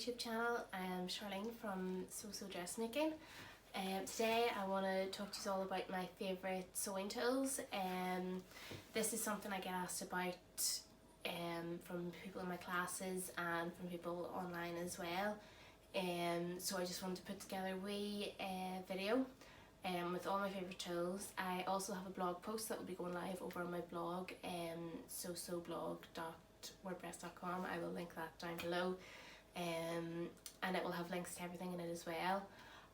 YouTube channel. I am Sharlene from So Dressmaking. Today I want to talk to you all about my favourite sewing tools. This is something I get asked about from people in my classes and from people online as well. So I just wanted to put together a wee video with all my favourite tools. I also have a blog post that will be going live over on my blog, soblog.wordpress.com. I will link that down below, and it will have links to everything in it as well.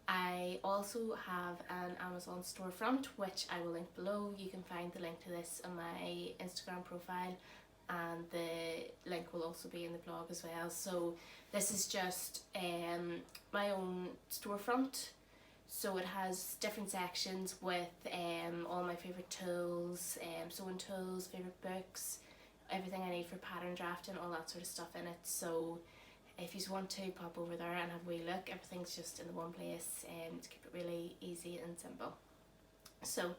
I also have an Amazon storefront which I will link below. You can find the link to this on my Instagram profile, and the link will also be in the blog as well. So this is just my own storefront. So it has different sections with all my favourite tools, sewing tools, favourite books, everything I need for pattern drafting, all that sort of stuff in it. So if you want to pop over there and have a wee look, everything's just in the one place to keep it really easy and simple. So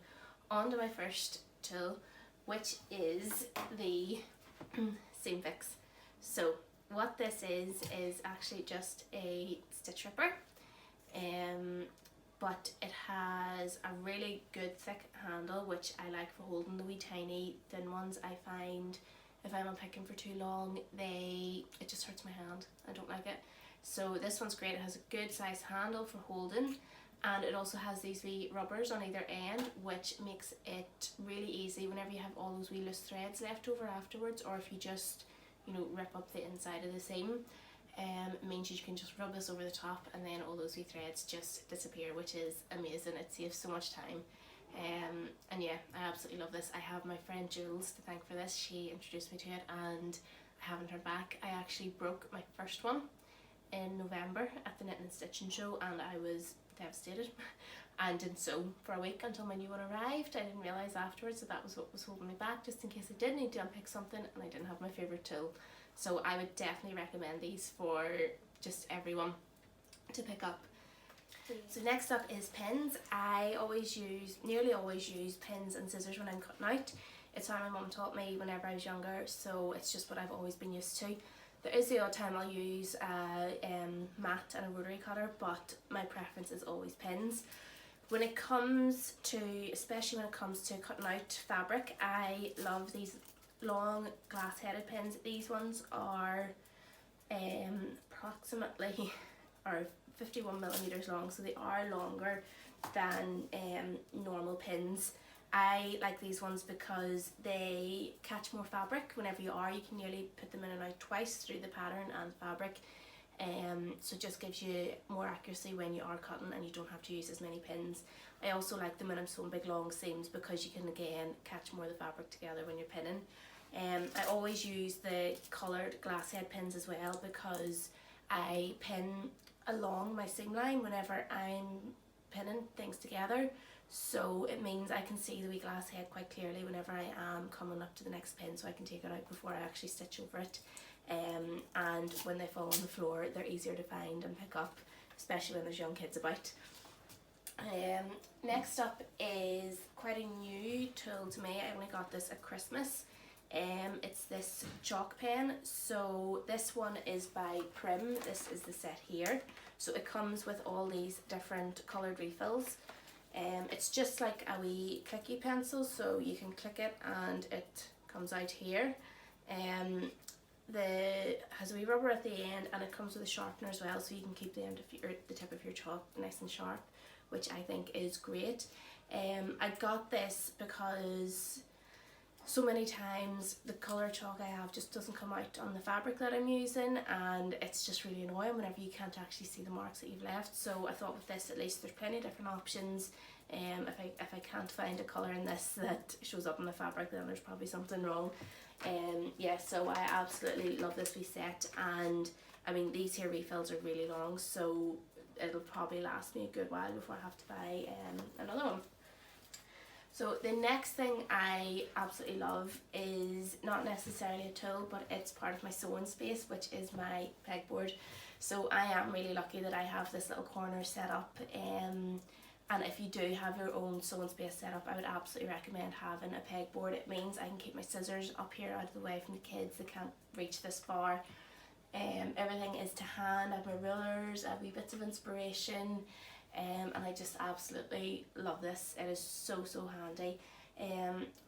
on to my first tool, which is the seam fix. So what this is actually just a stitch ripper, but it has a really good thick handle, which I like for holding the wee tiny thin ones. I find if I'm unpicking for too long, it just hurts my hand. I don't like it. So this one's great. It has a good size handle for holding, and it also has these wee rubbers on either end, which makes it really easy whenever you have all those wee loose threads left over afterwards, or if you just, you know, rip up the inside of the seam. It means you can just rub this over the top and then all those wee threads just disappear, which is amazing. It saves so much time. And yeah, I absolutely love this. I have my friend Jules to thank for this. She introduced me to it and I haven't turned back. I actually broke my first one in November at the Knitting and Stitching show, and I was devastated and didn't sew for a week until my new one arrived. I didn't realise afterwards that was what was holding me back, just in case I did need to unpick something and I didn't have my favourite tool. So I would definitely recommend these for just everyone to pick up. So next up is pins. I nearly always use pins and scissors when I'm cutting out. It's how my mum taught me whenever I was younger, so it's just what I've always been used to. There is the odd time I'll use a mat and a rotary cutter, but my preference is always pins. When it comes to, especially when it comes to cutting out fabric, I love these long glass headed pins. These ones are approximately 51 millimeters long, so they are longer than normal pins. I like these ones because they catch more fabric whenever you can nearly put them in and out twice through the pattern and fabric, so it just gives you more accuracy when you are cutting and you don't have to use as many pins. I also like them when I'm sewing big long seams because you can again catch more of the fabric together when you're pinning. I always use the coloured glass head pins as well because I pin along my seam line whenever I'm pinning things together, so it means I can see the wee glass head quite clearly whenever I am coming up to the next pin, so I can take it out before I actually stitch over it. And when they fall on the floor, they're easier to find and pick up, especially when there's young kids about. Next up is quite a new tool to me. I only got this at Christmas. It's this chalk pen. So this one is by Prim. This is the set here. So it comes with all these different coloured refills. It's just like a wee clicky pencil, so you can click it and it comes out here. Has a wee rubber at the end, and it comes with a sharpener as well, so you can keep the tip of your chalk nice and sharp, which I think is great. I got this because so many times the colour chalk I have just doesn't come out on the fabric that I'm using, and it's just really annoying whenever you can't actually see the marks that you've left. So I thought with this, at least there's plenty of different options. If I can't find a colour in this that shows up on the fabric, then there's probably something wrong. Yeah, so I absolutely love this wee set, and I mean these here refills are really long, so it'll probably last me a good while before I have to buy another one. So the next thing I absolutely love is not necessarily a tool, but it's part of my sewing space, which is my pegboard. So I am really lucky that I have this little corner set up, and if you do have your own sewing space set up, I would absolutely recommend having a pegboard. It means I can keep my scissors up here out of the way from the kids. They can't reach this far. Everything is to hand. I have my rulers, I have wee bits of inspiration, and I just absolutely love this. It is so handy.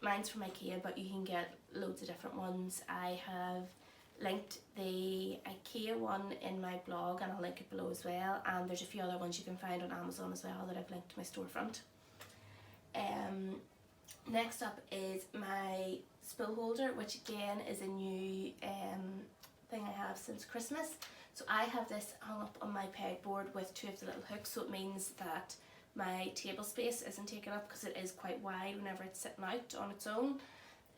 Mine's from Ikea, but you can get loads of different ones. I have linked the Ikea one in my blog, and I'll link it below as well, and there's a few other ones you can find on Amazon as well that I've linked to my storefront. Next up is my spill holder, which again is a new thing I have since Christmas. So I have this hung up on my pegboard with 2 of the little hooks, so it means that my table space isn't taken up because it is quite wide whenever it's sitting out on its own.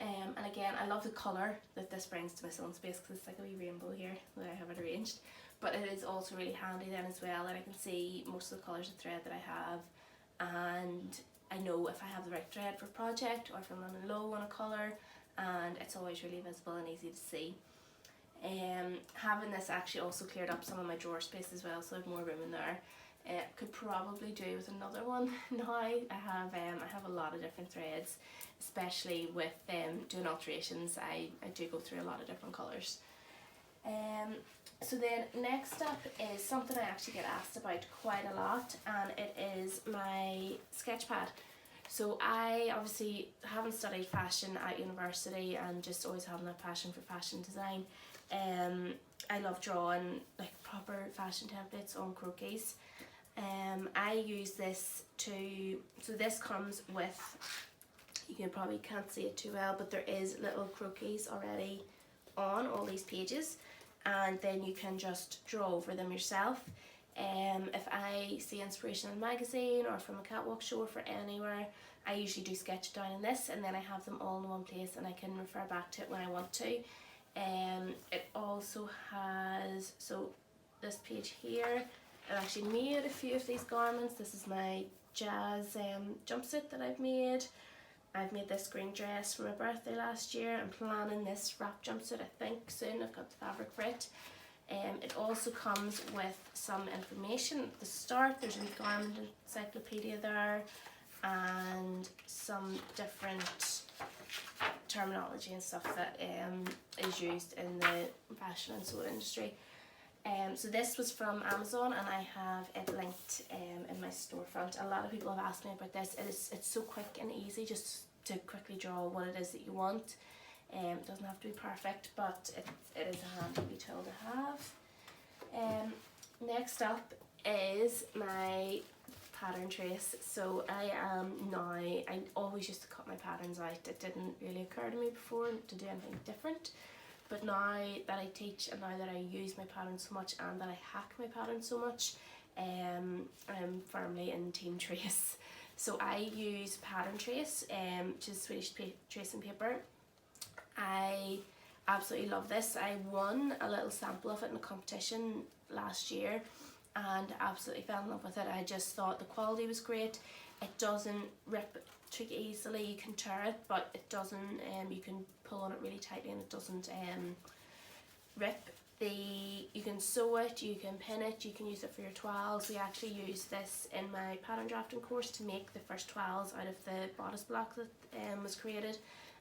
And again, I love the colour that this brings to my sewing space because it's like a wee rainbow here that I have it arranged. But it is also really handy then as well that I can see most of the colours of thread that I have, and I know if I have the right thread for a project or if I'm running low on a colour, and it's always really visible and easy to see. Having this actually also cleared up some of my drawer space as well, so I have more room in there. Could probably do with another one now. I have a lot of different threads, especially with doing alterations. I do go through a lot of different colours. So then next up is something I actually get asked about quite a lot, and it is my sketch pad. So I obviously haven't studied fashion at university and just always having that passion for fashion design. I love drawing like proper fashion templates on croquis. I use this so this comes with, you can probably can't see it too well, but there is little croquis already on all these pages, and then you can just draw over them yourself. If I see inspiration in a magazine or from a catwalk show or for anywhere, I usually do sketch down in this, and then I have them all in one place and I can refer back to it when I want to. It also has, so this page here, I've actually made a few of these garments. This is my jazz jumpsuit that I've made. I've made this green dress for my birthday last year. I'm planning this wrap jumpsuit I think soon. I've got the fabric for it. It also comes with some information at the start. There's a wee garment encyclopedia there and some different terminology and stuff that is used in the fashion and sewing industry. So this was from Amazon, and I have it linked in my storefront. A lot of people have asked me about this. It's so quick and easy just to quickly draw what it is that you want. It doesn't have to be perfect, but it is a handy wee tool to have. Next up is my pattern trace. So I always used to cut my patterns out. It didn't really occur to me before to do anything different. But now that I teach and now that I use my patterns so much and that I hack my patterns so much, I'm firmly in team trace. So I use pattern trace, which is Swedish tracing paper. I absolutely love this. I won a little sample of it in a competition last year and absolutely fell in love with it. I just thought the quality was great. It doesn't rip too easily. You can tear it, but it doesn't, you can pull on it really tightly and it doesn't rip. You can sew it, you can pin it, you can use it for your toiles. We actually used this in my pattern drafting course to make the first toiles out of the bodice block that was created,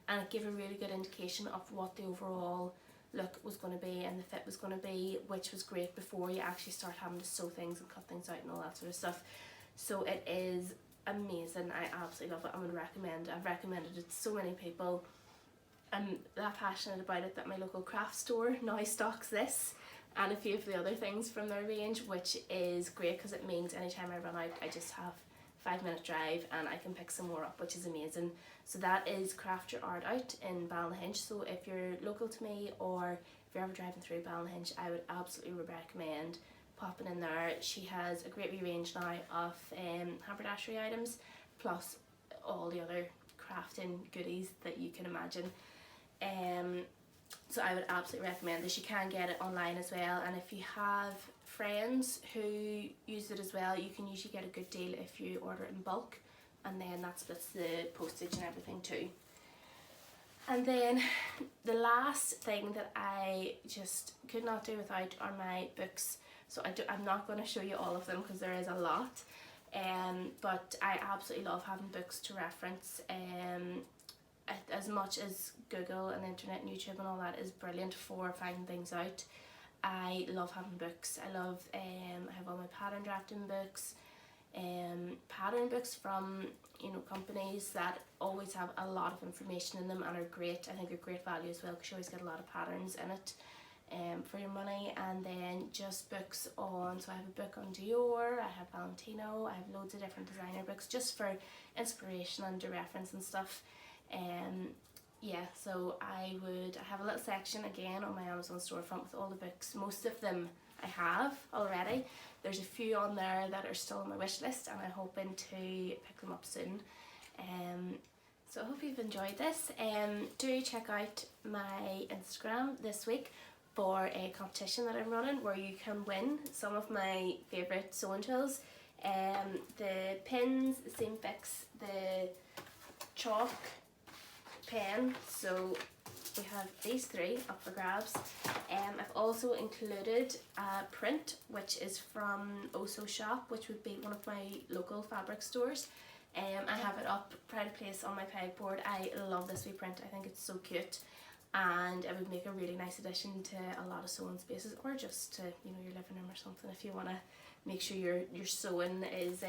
and it gave a really good indication of what the overall look was going to be and the fit was going to be, which was great before you actually start having to sew things and cut things out and all that sort of stuff. So it is amazing. I absolutely love it. I'm going to recommend it. I've recommended it to so many people. I'm that passionate about it that my local craft store now stocks this and a few of the other things from their range, which is great because it means anytime I run out I just have 5-minute drive and I can pick some more up, which is amazing. So that is Craft Your Art Out in Ballynahinch. So if you're local to me or if you're ever driving through Ballynahinch, I would absolutely recommend popping in there. She has a great wee range now of haberdashery items plus all the other crafting goodies that you can imagine. So I would absolutely recommend this. You can get it online as well, and if you have friends who use it as well, you can usually get a good deal if you order it in bulk, and then that splits the postage and everything too. And then the last thing that I just could not do without are my books. So I'm not going to show you all of them because there is a lot, but I absolutely love having books to reference. As much as Google and the internet and YouTube and all that is brilliant for finding things out, I love having books. I have all my pattern drafting books, pattern books from, you know, companies that always have a lot of information in them and are great. I think they're great value as well, because you always get a lot of patterns in it for your money. And then just books on, so I have a book on Dior, I have Valentino, I have loads of different designer books just for inspiration and to reference and stuff. Yeah, so I have a little section again on my Amazon storefront with all the books. Most of them I have already. There's a few on there that are still on my wish list, and I'm hoping to pick them up soon. So I hope you've enjoyed this. Do check out my Instagram this week for a competition that I'm running where you can win some of my favourite sewing tools. The pins, the seam fix, the chalk pen. So we have these three up for grabs. I've also included a print which is from Oso Shop, which would be one of my local fabric stores. I have it up, pride of place, on my pegboard. I love this wee print. I think it's so cute, and it would make a really nice addition to a lot of sewing spaces, or just to, you know, your living room or something, if you want to make sure your sewing is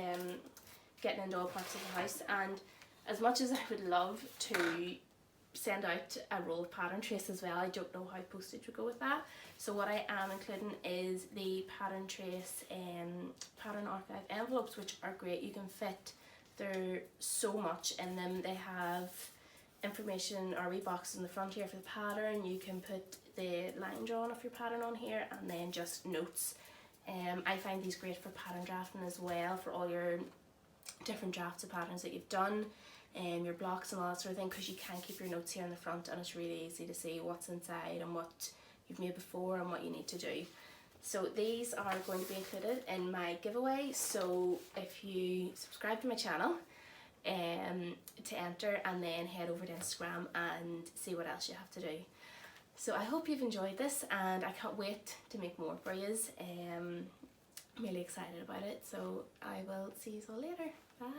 getting into all parts of the house. And as much as I would love to send out a roll of pattern trace as well, I don't know how postage would go with that. So what I am including is the pattern trace pattern archive envelopes, which are great. You can fit, there's so much in them. They have information or wee boxes in the front here for the pattern. You can put the line drawing of your pattern on here, and then just notes. I find these great for pattern drafting as well, for all your different drafts of patterns that you've done, your blocks and all that sort of thing, because you can keep your notes here in the front, and it's really easy to see what's inside and what you've made before and what you need to do. So these are going to be included in my giveaway. So if you subscribe to my channel to enter, and then head over to Instagram and see what else you have to do. So I hope you've enjoyed this, and I can't wait to make more for you. I'm really excited about it. So I will see you all later. Bye.